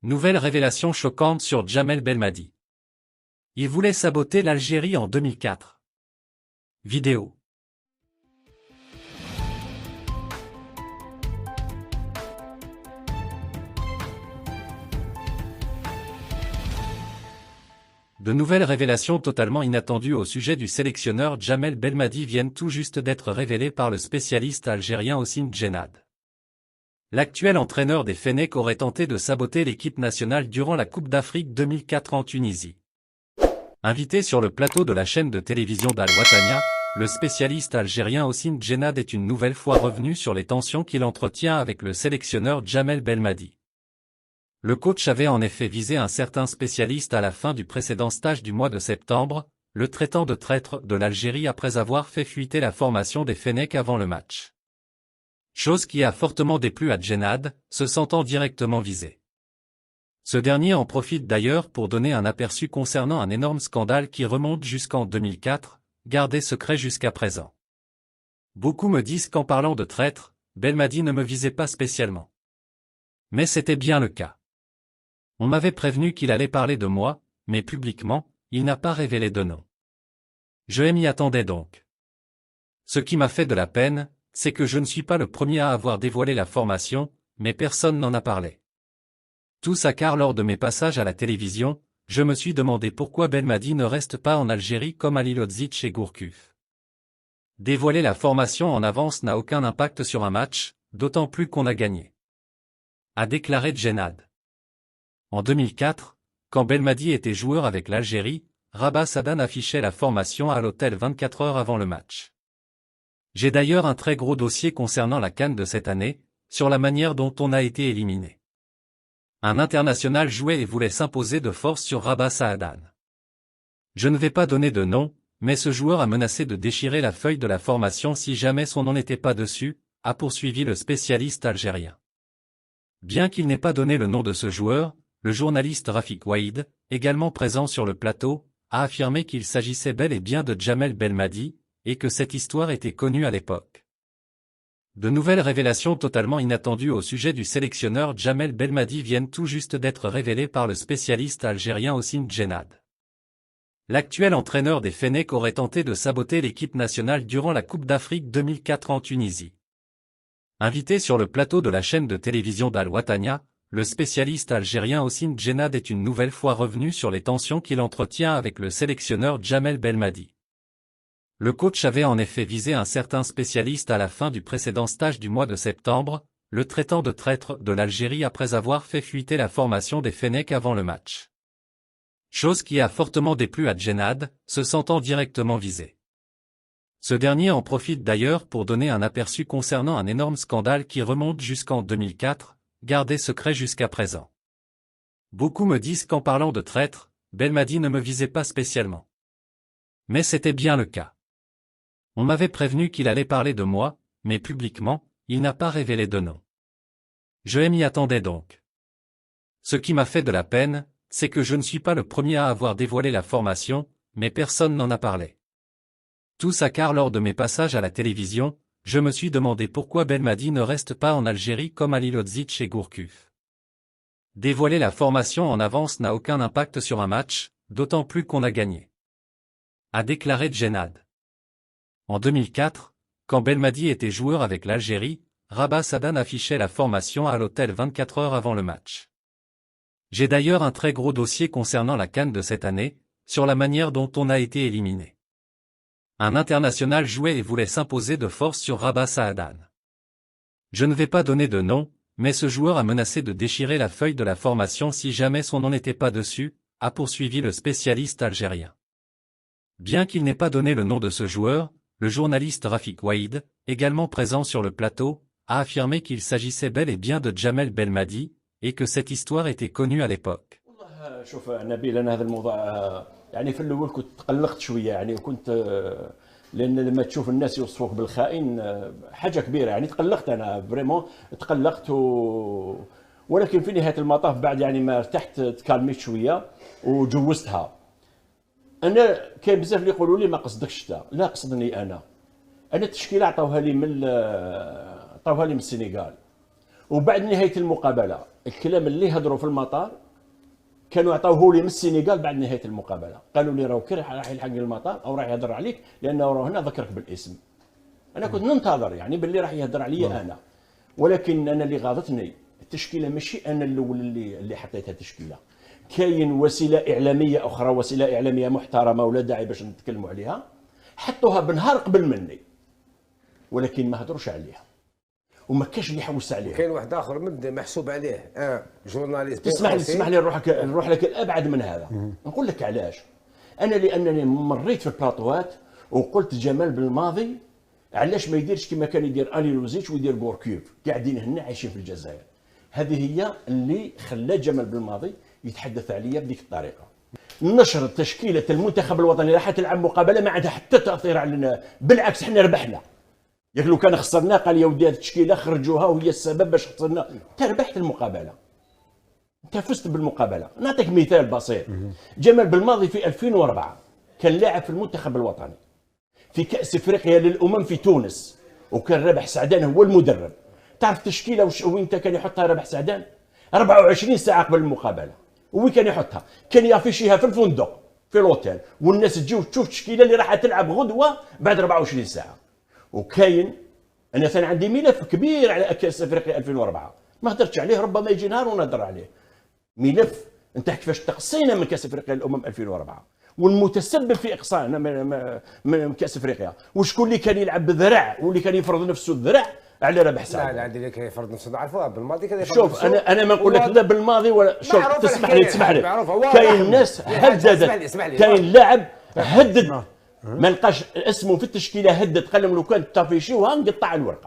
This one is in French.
Nouvelle révélation choquante sur Djamel Belmadi. Il voulait saboter l'Algérie en 2004. Vidéo. De nouvelles révélations totalement inattendues au sujet du sélectionneur Djamel Belmadi viennent tout juste d'être révélées par le spécialiste algérien Hossein Djennad. L'actuel entraîneur des Fennecs aurait tenté de saboter l'équipe nationale durant la Coupe d'Afrique 2004 en Tunisie. Invité sur le plateau de la chaîne de télévision d'Al Watania, le spécialiste algérien Hossein Djennad est une nouvelle fois revenu sur les tensions qu'il entretient avec le sélectionneur Djamel Belmadi. Le coach avait en effet visé un certain spécialiste à la fin du précédent stage du mois de septembre, le traitant de traître de l'Algérie après avoir fait fuiter la formation des Fennecs avant le match. Chose qui a fortement déplu à Djennad, se sentant directement visé. Ce dernier en profite d'ailleurs pour donner un aperçu concernant un énorme scandale qui remonte jusqu'en 2004, gardé secret jusqu'à présent. Beaucoup me disent qu'en parlant de traître, Belmadi ne me visait pas spécialement. Mais c'était bien le cas. On m'avait prévenu qu'il allait parler de moi, mais publiquement, il n'a pas révélé de nom. Je m'y attendais donc. Ce qui m'a fait de la peine, c'est que je ne suis pas le premier à avoir dévoilé la formation, mais personne n'en a parlé. Tout ça car lors de mes passages à la télévision, je me suis demandé pourquoi Belmadi ne reste pas en Algérie comme Halilodzic et Gourcuff. Dévoiler la formation en avance n'a aucun impact sur un match, d'autant plus qu'on a gagné. A déclaré Djennad. En 2004, quand Belmadi était joueur avec l'Algérie, Rabah Sadan affichait la formation à l'hôtel 24 heures avant le match. J'ai d'ailleurs un très gros dossier concernant la CAN de cette année, sur la manière dont on a été éliminé. Un international jouait et voulait s'imposer de force sur Rabah Sadan. Je ne vais pas donner de nom, mais ce joueur a menacé de déchirer la feuille de la formation si jamais son nom n'était pas dessus, a poursuivi le spécialiste algérien. Bien qu'il n'ait pas donné le nom de ce joueur, le journaliste Rafik Waïd, également présent sur le plateau, a affirmé qu'il s'agissait bel et bien de Djamel Belmadi, et que cette histoire était connue à l'époque. De nouvelles révélations totalement inattendues au sujet du sélectionneur Djamel Belmadi viennent tout juste d'être révélées par le spécialiste algérien Hossein Djennad. L'actuel entraîneur des Fennecs aurait tenté de saboter l'équipe nationale durant la Coupe d'Afrique 2004 en Tunisie. Invité sur le plateau de la chaîne de télévision d'Al Watania, le spécialiste algérien Hossein Djennad est une nouvelle fois revenu sur les tensions qu'il entretient avec le sélectionneur Djamel Belmadi. Le coach avait en effet visé un certain spécialiste à la fin du précédent stage du mois de septembre, le traitant de traître de l'Algérie après avoir fait fuiter la formation des Fennecs avant le match. Chose qui a fortement déplu à Djennad, se sentant directement visé. Ce dernier en profite d'ailleurs pour donner un aperçu concernant un énorme scandale qui remonte jusqu'en 2004, gardé secret jusqu'à présent. Beaucoup me disent qu'en parlant de traître, Belmadi ne me visait pas spécialement. Mais c'était bien le cas. On m'avait prévenu qu'il allait parler de moi, mais publiquement, il n'a pas révélé de nom. Je m'y attendais donc. Ce qui m'a fait de la peine, c'est que je ne suis pas le premier à avoir dévoilé la formation, mais personne n'en a parlé. Tout ça car lors de mes passages à la télévision, je me suis demandé pourquoi Belmadi ne reste pas en Algérie comme Halilodzic et Gourcuff. Dévoiler la formation en avance n'a aucun impact sur un match, d'autant plus qu'on a gagné. A déclaré Djennad. En 2004, quand Belmadi était joueur avec l'Algérie, Rabah Sadan affichait la formation à l'hôtel 24 heures avant le match. J'ai d'ailleurs un très gros dossier concernant la CAN de cette année, sur la manière dont on a été éliminé. Un international jouait et voulait s'imposer de force sur Rabah Sadan. Je ne vais pas donner de nom, mais ce joueur a menacé de déchirer la feuille de la formation si jamais son nom n'était pas dessus, a poursuivi le spécialiste algérien. Bien qu'il n'ait pas donné le nom de ce joueur, le journaliste Rafik Waïd, également présent sur le plateau, a affirmé qu'il s'agissait bel et bien de Djamel Belmadi, et que cette histoire était connue à l'époque. شوف نبيل انا هذا الموضوع يعني في الاول كنت تقلقت شويه يعني وكنت لان لما تشوف الناس يوصفوك بالخائن حاجه كبيره يعني تقلقت انا فريمون تقلقت ولكن في نهايه المطاف بعد يعني ما ارتحت تكالميت شويه وجوزتها. انا كاين بزاف اللي يقولوا لي ما قصدكش انت، لا قصدني انا التشكيله عطاوها لي من السنغال وبعد نهايه المقابله الكلام اللي هضروا في المطار كانوا عطاوه لي من السنغال بعد نهايه المقابله، قالوا لي راهو كي راح يلحق المطار او راح يهضر عليك لانه راه هنا ذكرك بالاسم. انا كنت ننتظر يعني باللي راح يهضر عليا انا، ولكن انا اللي غاضتني التشكيله، ماشي انا الاول اللي حطيتها تشكيله، كاين وسيله اعلاميه اخرى، وسيله اعلاميه محترمه ولا داعي باش نتكلموا عليها، حطوها بنهار قبل مني ولكن ما هضروش عليها وما كاش اللي يحوس عليها. كاين واحد اخر محسوب عليه جورناليست. تسمح لي نروح لك الابعد من هذا. نقول لك علاش. انا لانني مريت في البلاطوات وقلت جمال بالماضي علاش ما يديرش كما كان يدير الي لوزيتش ويدير غوركيوف قاعدين هنا عايشين في الجزائر. هذه هي اللي خلى جمال بالماضي يتحدث عليا بذيك الطريقه. نشر تشكيله المنتخب الوطني راح تلعب مقابله ما عندها حتى تاثير علينا، بالعكس احنا ربحنا. ياك لو كان خسرنا قال يا ودي هذه التشكيله خرجوها وهي السبب باش خسرنا، انت ربحت المقابله، انت فزت بالمقابله. نعطيك مثال بسيط. جمال بالماضي في 2004 كان لاعب في المنتخب الوطني في كاس افريقيا للامم في تونس، وكان رابح سعدان هو المدرب. تعرف التشكيله وين كان يحطها رابح سعدان؟ 24 ساعه قبل المقابله. وين كان يحطها؟ كان يافيشيها في الفندق في الاوتيل، والناس تجي وتشوف التشكيله اللي راح تلعب غدوه بعد 24 ساعه. وكاين انا ثاني عندي ملف كبير على كاس افريقيا 2004 ما هدرتش عليه، ربما يجي نهار ونهضر عليه. ملف انت كيفاش تقصينا من كاس افريقيا الامم 2004 والمتسبب في اقصائنا من كاس افريقيا، وشكون اللي كان يلعب بذراع واللي كان يفرض نفسه الذراع على رابح سعد. لا اللي كان يفرض نفسه نعرفوها بالماضي كان يفرض شوف نفسه. انا ما نقول لك لا بالماضي ولا شوف تسمح لي كاين ناس هددت، كاين لاعب هدد ما لقاش اسمه في التشكيله، هدد قال لهم لو كان تافيشيوها نقطع الورقه.